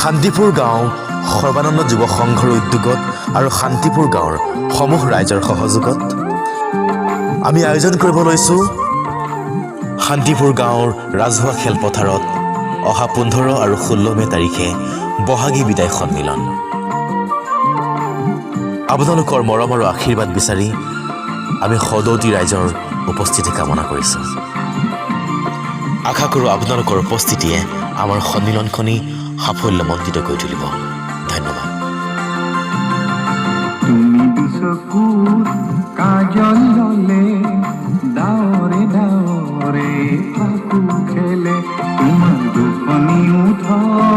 শান্তিপুৰ গাঁও সৰ্বানন্দ যুৱ সংঘৰ উদ্যোগত আৰু শান্তিপুৰ গাঁৱৰ সমূহ ৰাইজৰ সহযোগত আমি আয়োজন কৰিব লৈছোঁ শান্তিপুৰ গাঁৱৰ ৰাজহুৱা খেলপথাৰত অহা 15 আৰু 16 মে তাৰিখে বহাগী বিদায় সন্মিলন। আপোনালোকৰ মৰম আৰু আশীৰ্বাদ বিচাৰি আমি সদৌতি ৰাইজৰ উপস্থিতি কামনা কৰিছোঁ। আশা কৰোঁ আপোনালোকৰ উপস্থিতিয়ে আমাৰ সন্মিলনখনি সাফল্যমণ্ডিত কৰি তুলিব। ধন্যবাদ। তুমি দুচকুত কাজল ললে ডাৱৰে ডাৱৰে ফাকু খেলে তোমাৰ দুখনি উঠৰ